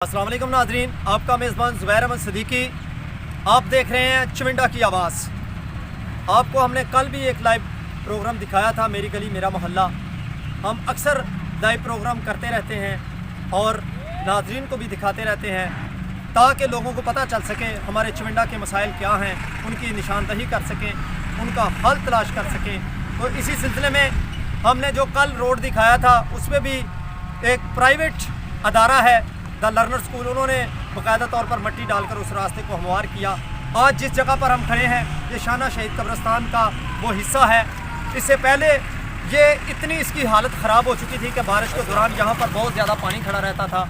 अस्सलाम वालेकुम नाज़रीन, आपका मेज़बान ज़ुबैर अहमद सिद्दीकी। आप देख रहे हैं चविंडा की आवाज़। आपको हमने कल भी एक लाइव प्रोग्राम दिखाया था, मेरी गली मेरा मोहल्ला। हम अक्सर लाइव प्रोग्राम करते रहते हैं और नाज़रीन को भी दिखाते रहते हैं ताकि लोगों को पता चल सके हमारे चविंडा के मसाइल क्या हैं, उनकी निशानदही कर सकें, उनका हल तलाश कर सकें। तो इसी सिलसिले में हमने जो कल रोड दिखाया था उसमें भी एक प्राइवेट अदारा है द लर्नर स्कूल, उन्होंने बाकायदा तौर पर मट्टी डालकर उस रास्ते को हमवार किया। आज जिस जगह पर हम खड़े हैं ये शाना शहीद कब्रिस्तान का वो हिस्सा है। इससे पहले ये इतनी इसकी हालत ख़राब हो चुकी थी कि बारिश के दौरान यहाँ पर बहुत ज़्यादा पानी खड़ा रहता था।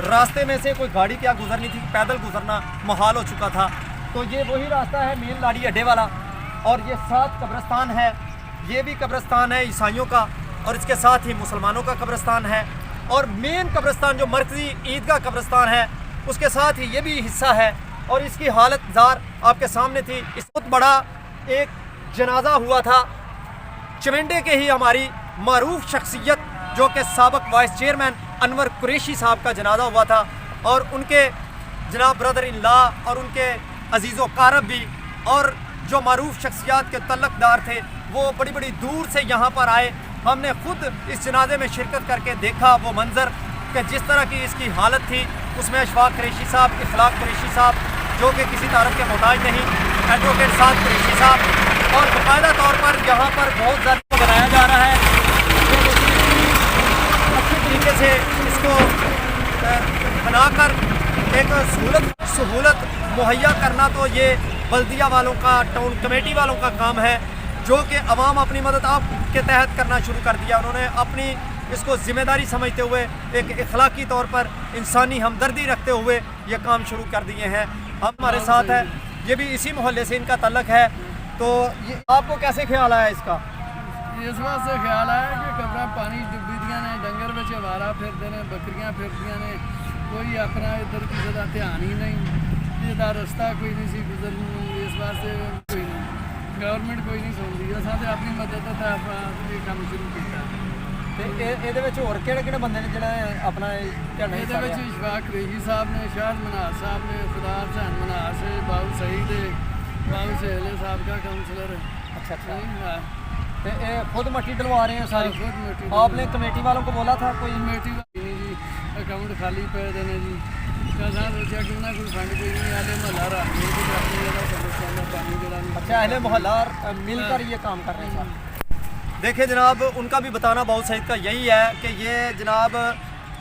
रास्ते में से कोई गाड़ी क्या गुजरनी थी, पैदल गुजरना मुहाल हो चुका था। तो ये वही रास्ता है मेन लाड़ी अड्डे वाला, और ये साथ कब्रिस्तान है, ये भी कब्रिस्तान है ईसाइयों का, और इसके साथ ही मुसलमानों का कब्रिस्तान है। और मेन कब्रिस्तान जो मरकज़ी ईदगाह कब्रिस्तान है उसके साथ ही ये भी हिस्सा है। और इसकी हालत ज़ार आपके सामने थी। इस बहुत बड़ा एक जनाजा हुआ था चविंडे के ही हमारी मारूफ शख्सियत जो कि साबिक़ वाइस चेयरमैन अनवर कुरैशी साहब का जनाजा हुआ था, और उनके जनाब ब्रदर इन लॉ और उनके अजीज़ो कारब भी और जो मारूफ शख्सियात के तल्लकदार थे वो बड़ी बड़ी दूर से यहाँ पर आए। हमने खुद इस जनाजे में शिरकत करके देखा वो मंज़र कि जिस तरह की इसकी हालत थी। उसमें अशफाक कुरैशी साहब, इखलाक कुरैशी साहब जो कि किसी तारफ के मोहताज नहीं, एडवोकेट साद कुरैशी साहब, और बाकायदा तौर पर यहाँ पर बहुत ज़्यादा बनाया जा रहा है। अच्छे तरीके से इसको बनाकर एक सहूलत मुहैया करना तो ये बल्दिया वालों का, टाउन कमेटी वालों का काम है, जो कि अवाम अपनी मदद आप के तहत करना शुरू कर दिया। उन्होंने अपनी इसको ज़िम्मेदारी समझते हुए एक इखलाकी तौर पर इंसानी हमदर्दी रखते हुए ये काम शुरू कर दिए हैं। हम हमारे साथ है, ये भी इसी मोहल्ले से इनका तल्लक है। तो ये आपको कैसे ख्याल आया इसका? इस बात से ख्याल आया कि कब्र पानी डुबी दियां ने, डंगर बच्चे आवारा फिरते हैं, बकरियां फिरदियां ने, कोई अपना इधर किसी का ध्यान ही नहीं, इसका रस्ता कोई नहीं सी गुजरन। इस वास्ते कोई नहीं, गवर्नमेंट कोई नहीं सुनती। असां अपनी मदद ते ये काम शुरू किया। ਇਹਦੇ ਵਿੱਚ ਹੋਰ ਕਿਹੜੇ ਬੰਦੇ ਨੇ ਜਿਹੜਾ ਆਪਣਾ ਝੰਡਾ ਇਹਦੇ ਵਿੱਚ ਇਸ਼ਫਾਕ ਕੁਰੈਸ਼ੀ ਸਾਹਿਬ ਨੇ, ਸ਼ਾਹਦ ਮਨਾਰ ਸਾਹਿਬ ਨੇ, खुदा हुसैन मनार से, बाबू सईद बाबू सहेले साहब का काउंसलर। अच्छा। तो ये खुद मट्टी डलवा रहे हैं सारी? खुद मट्टी। आपने कमेटी वालों को बोला था? कोई कमेटी वाली नहीं जी, अकाउंट खाली पे देने जी। कसा सोचा कि उन्हें कोई फंड कोई नहीं, आले मोहल्ला रहा पानी जरा। अच्छा, अहले मोहल्ला मिलकर ये काम कर रहे हैं। देखिए जनाब, उनका भी बताना बहुत सईद का यही है कि ये जनाब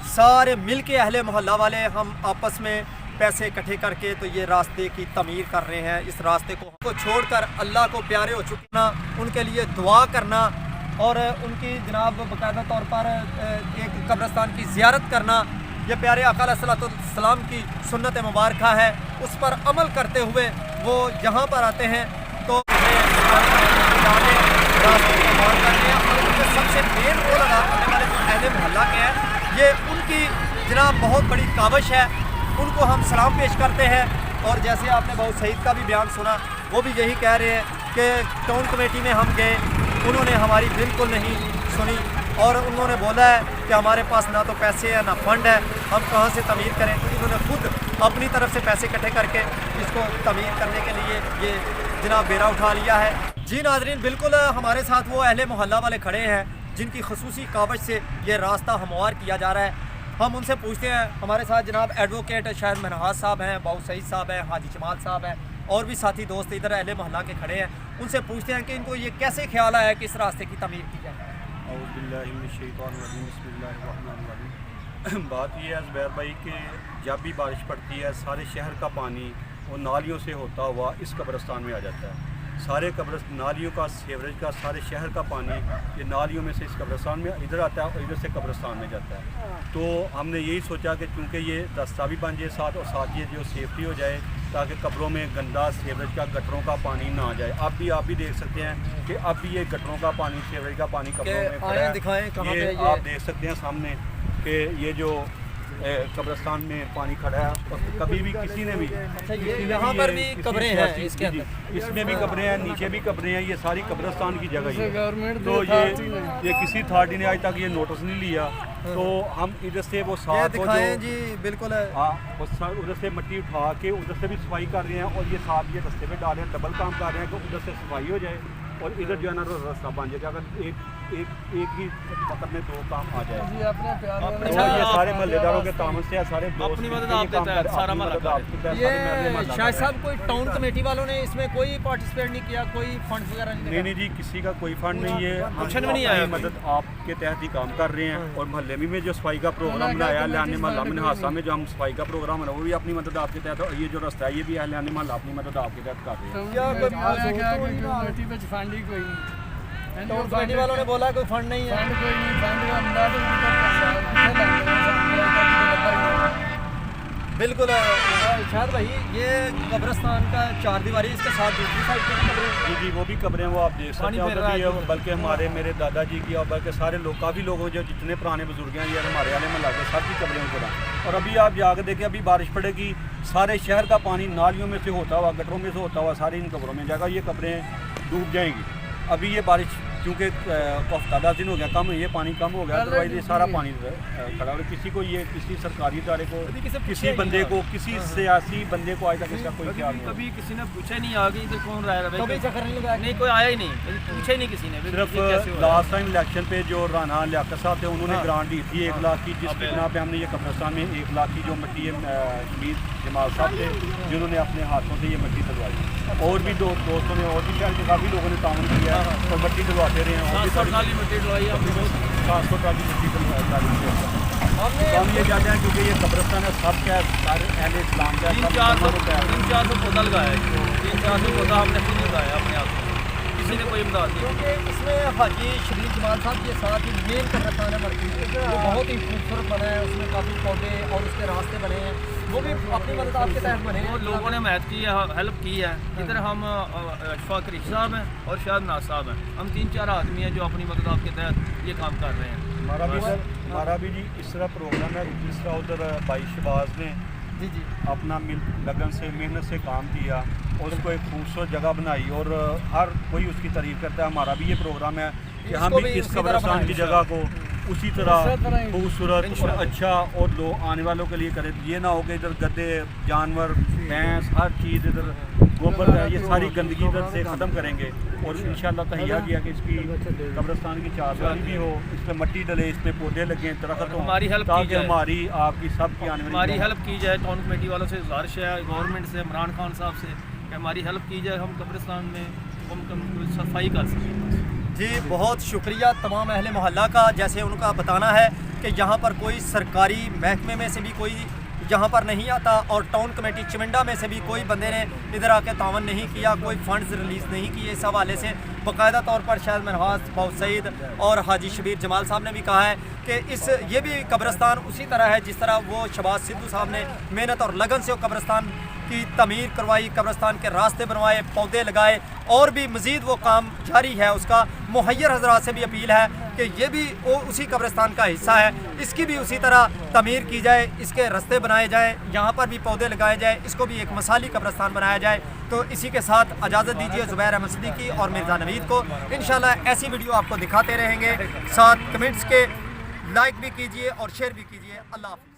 सारे मिल के अहले मोहल्ला वाले हम आपस में पैसे इकट्ठे करके तो ये रास्ते की तमीर कर रहे हैं। इस रास्ते को छोड़कर अल्लाह को प्यारे हो चुकना, उनके लिए दुआ करना और उनकी जनाब बाकायदा तौर पर एक कब्रिस्तान की ज़ियारत करना, ये प्यारे आका अलैहिस्सलाम की सुन्नत मुबारक है। उस पर अमल करते हुए वो यहाँ पर आते हैं। तो रास्ते को मार करने और उनके सबसे मेन रोल अदा करने वाले जो अहले मोहल्ला के हैं, ये उनकी जनाब बहुत बड़ी काविश है। उनको हम सलाम पेश करते हैं। और जैसे आपने बहुत सईद का भी बयान सुना, वो भी यही कह रहे हैं कि टाउन कमेटी में हम गए, उन्होंने हमारी बिल्कुल नहीं सुनी और उन्होंने बोला है कि हमारे पास ना तो पैसे हैं ना फंड है, हम कहाँ से तमीर करें। तो इन्होंने खुद अपनी तरफ से पैसे इकट्ठे करके इसको तमीर करने के लिए ये जनाब बेरा उठा लिया है। जी नाज़रीन, बिल्कुल हमारे साथ वो अहले मोहल्ला वाले खड़े हैं जिनकी खसूसी कावज से ये रास्ता हमवार किया जा रहा है। हम उनसे पूछते हैं। हमारे साथ जनाब एडवोकेट शाहद मनहास साहब हैं, बाबू सईद साहब हैं, हाजी जमाल साहब हैं, और भी साथी दोस्त इधर अहले मोहल्ला के खड़े हैं। उनसे पूछते हैं कि इनको ये कैसे ख्याल आया कि इस रास्ते की तमीर की जाए। बात ये है ज़ुबैर भाई कि जब भी बारिश पड़ती है सारे शहर का पानी वो नालियों से होता हुआ इस कब्रिस्तान में आ जाता है। सारे नालियों का, सीवरेज का, सारे शहर का पानी ये नालियों में से इस कब्रिस्तान में इधर आता है और इधर से कब्रिस्तान में जाता है। तो हमने यही सोचा कि चूँकि ये रास्ता भी बन जाए साथ, और साथ ये जो सेफ्टी हो जाए ताकि कब्रों में गंदा सीवरेज का, गटरों का पानी ना आ जाए। आप भी देख सकते हैं कि अब भी ये गटरों का पानी, सीवरेज का पानी कब्रों में खड़ा है। दिखाएं कहाँ पे ये आप देख सकते हैं सामने कि ये जो कब्रिस्तान में पानी खड़ा है और कभी भी किसी ने भी यहाँ पर भी कब्रें हैं, इसके अंदर इसमें भी कब्रें हैं, नीचे भी कब्रें हैं, ये सारी कब्रिस्तान की जगह है। गवर्नमेंट तो ये किसी अथॉरिटी ने आज तक ये नोटिस नहीं लिया तो हम इधर से वो ये साथ को दिखाएं जो जी, बिल्कुल है। हाँ उधर से मिट्टी उठा के उधर से भी सफाई कर रहे हैं और ये साथ ये रास्ते में डाल रहे हैं, डबल काम कर रहे हैं कि उधर से सफाई हो जाए और इधर जो है ना रास्ता बन जाएगा। अगर एक ही वक्त में दो काम आ जाए जी अपने प्यार तो ये सारे महल्लेदारों के तामन से है, सारे दोस्त अपनी मदद मिलके आप ये काम देते हैं, कर- सारा अपनी महल्ला मदद आप देते हैं, ये सारे महल्ले महल्ला शायद कर साहब कोई टाउन कमेटी वालों ने इसमें कोई पार्टिसिपेट नहीं किया, कोई फंड वगैरह नहीं नहीं दिया? नहीं जी, किसी का कोई फंड नहीं है। हम कुछ भी नहीं आया अपनी मदद आपके तहत ही काम कर रहे हैं और मोहल्ले में भी जो सफाई का प्रोग्राम बनाया है अहले मोहल्ला में हादसा में जो हम सफाई का प्रोग्राम है वो भी अपनी मदद आपके तहत, और ये जो रास्ता है ये भी अहले मोहल्ला अपनी मदद आपके तहत कर रहे हैं। क्या कोई कमेटी में फंड ही कोई नहीं, टाउन कमेटी वालों ने बोला कोई फंड नहीं है। फंड कोई नहीं, फंड का अंदाज बिल्कुल शायद भाई, ये कब्रिस्तान का चार दीवारी, इसके साथ दूसरी साइड पे कब्रें। जी जी, वो भी कब्रें वो आप देख सकते पानी हैं फिर उधर रहा भी है है, बल्कि हमारे मेरे दादाजी की और बल्कि सारे लोग, काफ़ी लोग जो जितने पुराने बुजुर्ग हैं ये हमारे आने में लगे सबकी कब्रें ऊपर हैं। और अभी आप जाकर देखें, अभी बारिश पड़ेगी, सारे शहर का पानी नालियों में से होता हुआ, गटरों में से होता हुआ सारी इन कब्रों में जाएगा, ये कब्रें डूब जाएंगी। अभी ये बारिश क्योंकि हफ्ता 10 दिन हो गया कम, ये पानी कम हो गया, अदरवाइज ये सारा पानी खड़ा हो। किसी को ये किसी सरकारी इदारे को, किसी बंदे को, किसी सियासी बंदे को आज तक इसका कोई ख्याल नहीं। कभी किसी ने पूछा नहीं आगे इधर कौन रह रहा कभी है, चक्कर नहीं लगाया? नहीं कोई आया ही नहीं, पूछा ही नहीं किसी ने। सिर्फ ये कैसे हो रहा है? लास्ट टाइम इलेक्शन पे जो राना लियाकत साहब थे उन्होंने ग्रांट दी थी 1 लाख की, जिसकी बिना पे हमने ये कब्रिस्तान में 1 लाख की जो मिट्टी है, शबीर जमाल साहब थे जिन्होंने अपने हाथों से ये मिट्टी डलवाई। और भी दोस्तों ने और भी शहर के काफ़ी लोगों ने ताउन किया और मिट्टी डलवाते रहे हैं। और भी 700 ट्राली मिट्टी डलवाई हमने। 700 ट्राली मिट्टी डलवाई। हमने तो हम ये चाहते हैं क्योंकि ये कब्रिस्तान है सब क्या सारे अहले इस्लाम का है, सब मुसलमानों का है। 300-400 पौधा लगाया है, 300-400 पौधा हमने खुद लगाया अपने आप से, किसी ने कोई इमदाद नहीं। क्योंकि इसमें हाजी शबीर जमाल साहब के साथ ही मेन कब्रिस्तान है मरकज़ी, वो बहुत ही खूबसूरत बना है, उसमें काफ़ी पौधे और उसके रास्ते बने हैं, वो भी अपनी मदद आपके तहत बने हैं। वो लोगों ने मेहनत की है, हेल्प की है। इधर हम अशफाक रिश साहब हैं और शायद नाज साहब हैं, हम 3-4 आदमी हैं जो अपनी मदद आपके तहत ये काम कर रहे हैं। हमारा भी जी इस तरह प्रोग्राम है, जिस तरह उधर भाई शबाज ने जी जी, अपना लगन से मेहनत से काम किया और उसको एक खूबसूरत जगह बनाई और हर कोई उसकी तारीफ करता है। हमारा भी ये प्रोग्राम है कि हम इसको भी भी इस उसी तरह कब्रिस्तान की बनाएं जगह को उसी तरह इसी तरह ही खूबसूरत और अच्छा और लोग आने वालों के लिए करें। ये ना हो कि इधर गद्दे, जानवर, भैंस, हर चीज़ इधर गोबर है, ये सारी गंदगी इधर से ख़त्म करेंगे और इंशाल्लाह तहिया किया कि इसकी कब्रिस्तान की चारदीवारी भी हो, इस पर मट्टी डले, इस पर पौधे लगे, दरख्त हों, हमारी हेल्प की ताकि जाए। हमारी आपकी सबकी आने हमारी वाली हेल्प की जाए, टाउन कमेटी वालों से गुजारिश है, गवर्नमेंट से, इमरान खान साहब से कि हमारी हेल्प की जाए, हम कब्रिस्तान में कम सफाई कर सकें। जी बहुत शुक्रिया तमाम अहले मोहल्ला का। जैसे उनका बताना है कि यहाँ पर कोई सरकारी महकमे में से भी कोई यहाँ पर नहीं आता और टाउन कमेटी चिमिंडा में से भी कोई बंदे ने इधर आके तावन नहीं किया, कोई फंड्स रिलीज़ नहीं किए। इस हवाले से बाकायदा तौर पर शायद मनहास बहुत सईद और हाजी शबीर जमाल साहब ने भी कहा है कि ये भी कब्रिस्तान उसी तरह है जिस तरह वो शहबाज सिद्धू साहब ने मेहनत और लगन से वो कब्रिस्तान की तमीर करवाई, कब्रिस्तान के रास्ते बनवाए, पौधे लगाए और भी मज़ीद वो काम जारी है उसका। मुहैयर हजरात से भी अपील है कि ये भी वो उसी कब्रिस्तान का हिस्सा है, इसकी भी उसी तरह तमीर की जाए, इसके रास्ते बनाए जाए, यहाँ पर भी पौधे लगाए जाए, इसको भी एक मसाली कब्रिस्तान बनाया जाए। तो इसी के साथ इजाज़त दीजिए ज़ुबैर अहमद सिद्दीकी और मिर्ज़ा नवीद को। इंशाल्लाह ऐसी वीडियो आपको दिखाते रहेंगे। साथ कमेंट्स के लाइक भी कीजिए और शेयर भी कीजिए। अल्लाह हाफ़िज़।